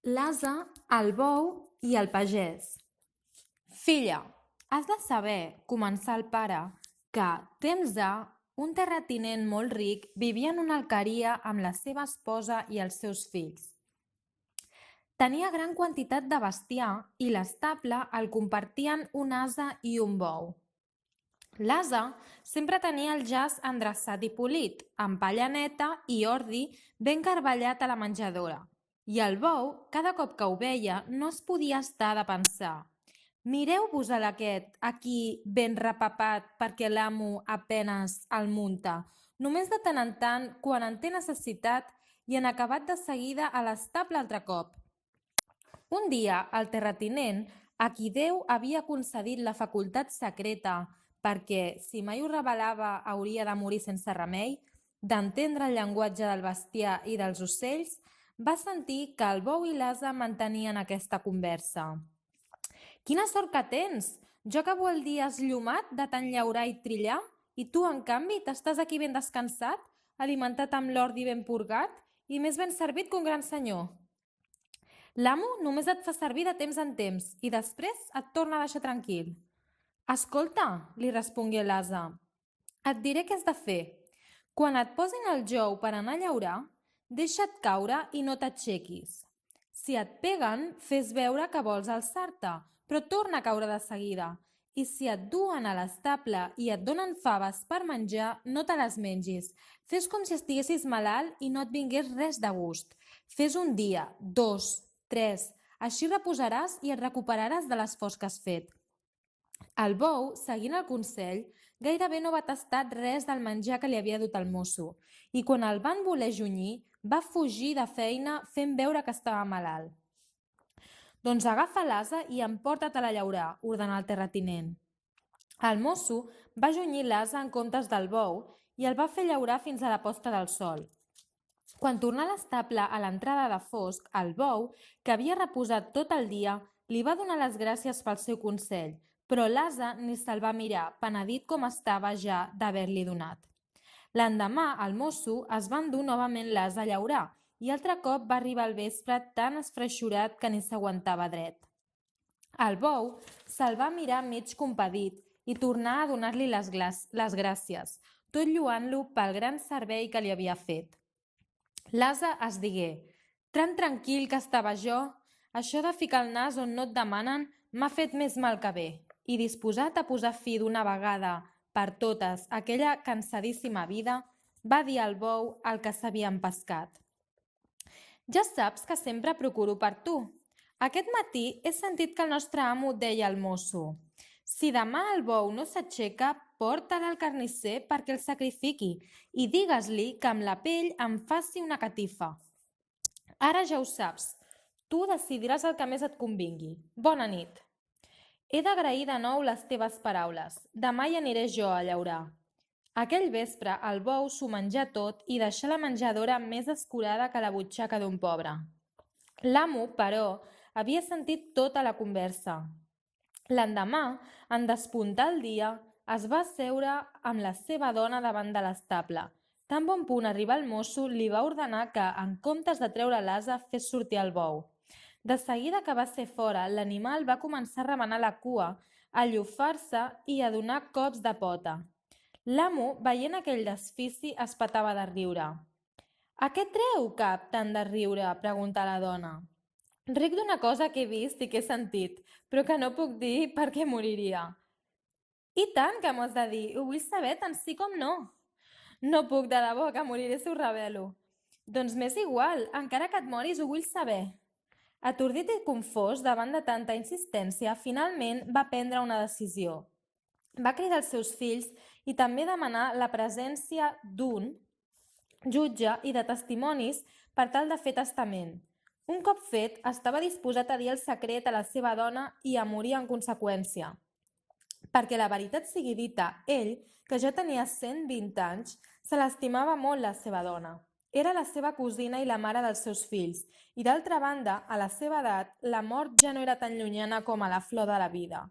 L'ase, el bou i el pagès. Filla, has de saber, començà el pare, que temps ha, un terratinent molt ric vivia en una alqueria amb la seva esposa i els seus fills. Tenia gran quantitat de bestiar i l'estable el compartien un ase i un bou. L'ase sempre tenia el jaç endreçat i polit, amb palla neta i ordi ben carballat a la menjadora. I el bou, cada cop que ho veia, no es podia estar de pensar: mireu-vos a aquest, aquí ben repapat perquè l'amo apenes el munta, només de tant en tant quan en té necessitat i en acabat de seguida a l'estable altre cop. Un dia, el terratinent, a qui Déu havia concedit la facultat secreta perquè, si mai ho revelava, hauria de morir sense remei, d'entendre el llenguatge del bestiar i dels ocells, va sentir que el bou i l'ase mantenien aquesta conversa. «Quina sort que tens! Jo acabo el dia esllomat de tant llaurar i trillar, i tu, en canvi, t'estàs aquí ben descansat, alimentat amb l'ordi ben purgat i més ben servit que un gran senyor. L'amo només et fa servir de temps en temps i després et torna a deixar tranquil». «Escolta», li respongué l'ase, «et diré què has de fer. Quan et posin el jou per anar a llaurar, deixa't caure i no t'aixequis. Si et peguen, fes veure que vols alçar-te, però torna a caure de seguida. I si et duen a l'estable i et donen faves per menjar, no te les mengis. Fes com si estiguessis malalt i no et vingués res de gust. Fes un dia, 2, 3, així reposaràs i et recuperaràs de l'esforç que has fet». El bou, seguint el consell, gairebé no va tastar res del menjar que li havia dut el mosso, i quan el van voler junyir, va fugir de feina fent veure que estava malalt. «Doncs agafa l'ase i emporta't a la llaurar», ordenà el terratinent. El mosso va junyir l'ase en comptes del bou i el va fer llaurar fins a la posta del sol. Quan tornà a l'estable a l'entrada de fosc, el bou, que havia reposat tot el dia, li va donar les gràcies pel seu consell, però l'ase ni se'l va mirar, penedit com estava ja d'haver-li donat. L'endemà, el mosso es va endur novament l'ase a llaurar i altre cop va arribar al vespre tan esfreixurat que ni s'aguantava dret. El bou se'l va mirar mig compadit i tornà a donar-li les gràcies, tot lloant-lo pel gran servei que li havia fet. L'ase es digué: «Tan tranquil que estava jo, això de ficar el nas on no et demanen m'ha fet més mal que bé», i disposat a posar fi d'una vegada per totes aquella cansadíssima vida, va dir al bou el que s'havia empescat: «Ja saps que sempre procuro per tu. Aquest matí he sentit que el nostre amo deia al mosso: si demà el bou no s'aixeca, porta'l al carnisser perquè el sacrifiqui i digues-li que amb la pell em faci una catifa. Ara ja ho saps, tu decidiràs el que més et convingui. Bona nit. He d'agrair de nou les teves paraules. Demà hi aniré jo a llaurar». Aquell vespre el bou s'ho menjà tot i deixà la menjadora més escurada que la butxaca d'un pobre. L'amo, però, havia sentit tota la conversa. L'endemà, en despuntar el dia, es va asseure amb la seva dona davant de l'estable. Tan bon punt arribar el mosso, li va ordenar que, en comptes de treure l'ase, fes sortir el bou. De seguida que va ser fora, l'animal va començar a remenar la cua, a llufar-se i a donar cops de pota. L'amo, veient aquell desfici, es petava de riure. «A què treu, cap, tant de riure?», preguntà la dona. «Ric d'una cosa que he vist i que he sentit, però que no puc dir perquè moriria». «I tant que m'ho has de dir, ho vull saber tant sí com no». «No puc, de debò, que moriré si ho revelo». «Doncs m'és igual, encara que et moris ho vull saber». Atordit i confós davant de tanta insistència, finalment va prendre una decisió. Va cridar els seus fills i també demanar la presència d'un jutge i de testimonis per tal de fer testament. Un cop fet, estava disposat a dir el secret a la seva dona i a morir en conseqüència. Perquè la veritat sigui dita, ell, que ja tenia 120 anys, se l'estimava molt la seva dona. Era la seva cosina i la mare dels seus fills, i d'altra banda, a la seva edat, la mort ja no era tan llunyana com a la flor de la vida.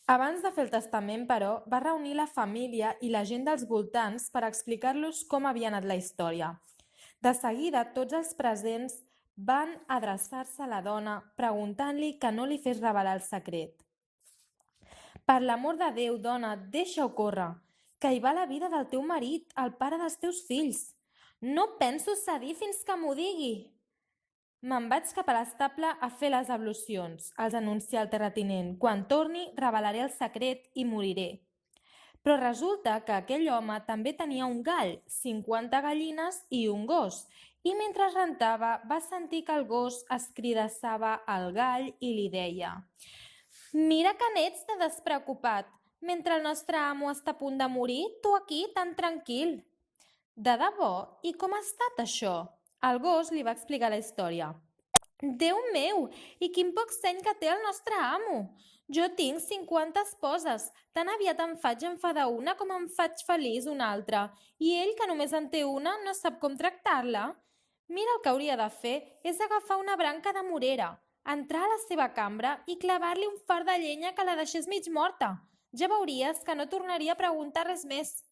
Abans de fer el testament, però, va reunir la família i la gent dels voltants per explicar-los com havia anat la història. De seguida, tots els presents van adreçar-se a la dona preguntant-li que no li fes revelar el secret. Per l'amor de Déu, dona, deixa-ho córrer, que hi va la vida del teu marit, el pare dels teus fills. No penso cedir fins que m'ho digui. Me'n vaig cap a l'estable a fer les ablucions, els anuncia el terratinent. Quan torni, revelaré el secret i moriré. Però resulta que aquell home també tenia un gall, 50 gallines i un gos, i mentre rentava va sentir que el gos escridassava al gall i li deia: «Mira que n'ets de despreocupat. Mentre el nostre amo està a punt de morir, tu aquí tan tranquil». «De debò? I com ha estat això?» El gos li va explicar la història. «Déu meu, i quin poc seny que té el nostre amo! Jo tinc 50 esposes, tan aviat em faig enfadar una com em faig feliç una altra, i ell, que només en té una, no sap com tractar-la. Mira, el que hauria de fer és agafar una branca de morera, entrar a la seva cambra i clavar-li un fart de llenya que la deixés mig morta. Ja veuries que no tornaria a preguntar res més».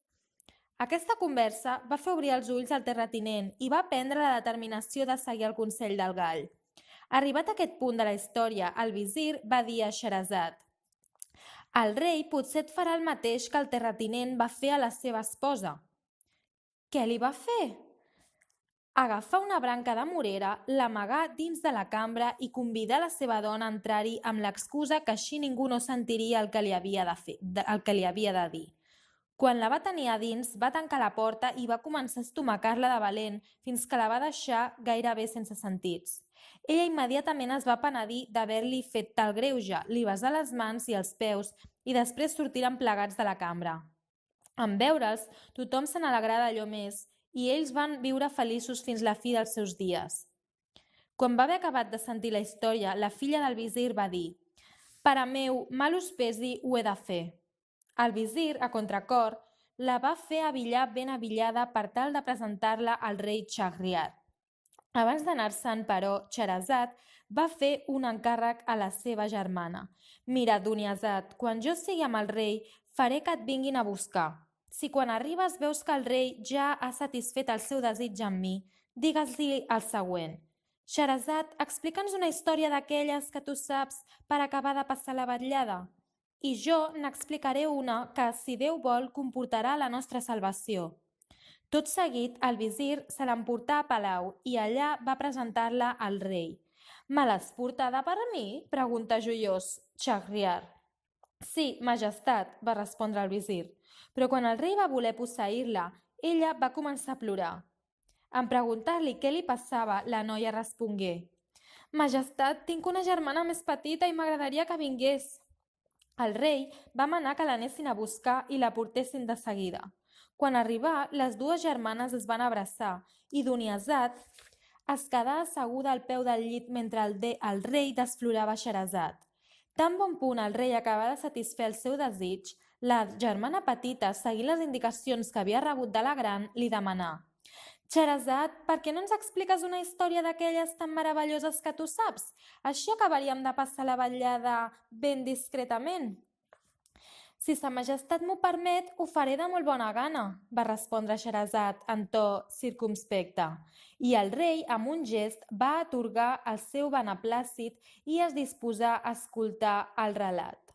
Aquesta conversa va fer obrir els ulls al terratinent i va prendre la determinació de seguir el consell del gall. Arribat a aquest punt de la història, el visir va dir a Scheherazade: «El rei potser et farà el mateix que el terratinent va fer a la seva esposa». «Què li va fer?» «Agafar una branca de morera, l'amagar dins de la cambra i convidar la seva dona a entrar-hi amb l'excusa que així ningú no sentiria el que li havia de dir. Quan la va tenir a dins, va tancar la porta i va començar a estomacar-la de valent fins que la va deixar gairebé sense sentits. Ella immediatament es va penedir d'haver-li fet tal greuge, li besà les mans i els peus i després sortiren plegats de la cambra. En veure'ls, tothom se n'alegrà d'allò més i ells van viure feliços fins la fi dels seus dies. Quan va haver acabat de sentir la història, la filla del visir va dir: «Pare meu, mal us pesi, ho he de fer». El visir, a contracor, la va fer abillar ben abillada per tal de presentar-la al rei Shahryar. Abans d'anar-se'n, però, Scheherazade va fer un encàrrec a la seva germana. «Mira, Duniazad, quan jo sigui amb el rei, faré que et vinguin a buscar. Si quan arribes veus que el rei ja ha satisfet el seu desig amb mi, digues-li el següent: Scheherazade, explica'ns una història d'aquelles que tu saps per acabar de passar la vetllada. I jo n'explicaré una que, si Déu vol, comportarà la nostra salvació». Tot seguit, el visir se l'emportà a palau i allà va presentar-la al rei. «Me l'has portada per mi?», pregunta joiós Shahryar. «Sí, majestat», va respondre el visir, però quan el rei va voler posseir-la, ella va començar a plorar. En preguntar-li què li passava, la noia respongué: «Majestat, tinc una germana més petita i m'agradaria que vingués». El rei va manar que l'anessin a buscar i la portessin de seguida. Quan arribà, les dues germanes es van abraçar i Duniazad es quedà asseguda al peu del llit mentre el rei desflorava Scheherazade. Tan bon punt el rei acabà de satisfer el seu desig, la germana petita, seguint les indicacions que havia rebut de la gran, li demanà: «Scheherazade, per què no ens expliques una història d'aquelles tan meravelloses que tu saps? Així acabaríem de passar la vetllada ben discretament». «Si sa majestat m'ho permet, ho faré de molt bona gana», va respondre Scheherazade en to circumspecte. I el rei, amb un gest, va atorgar el seu beneplàcit i es disposà a escoltar el relat.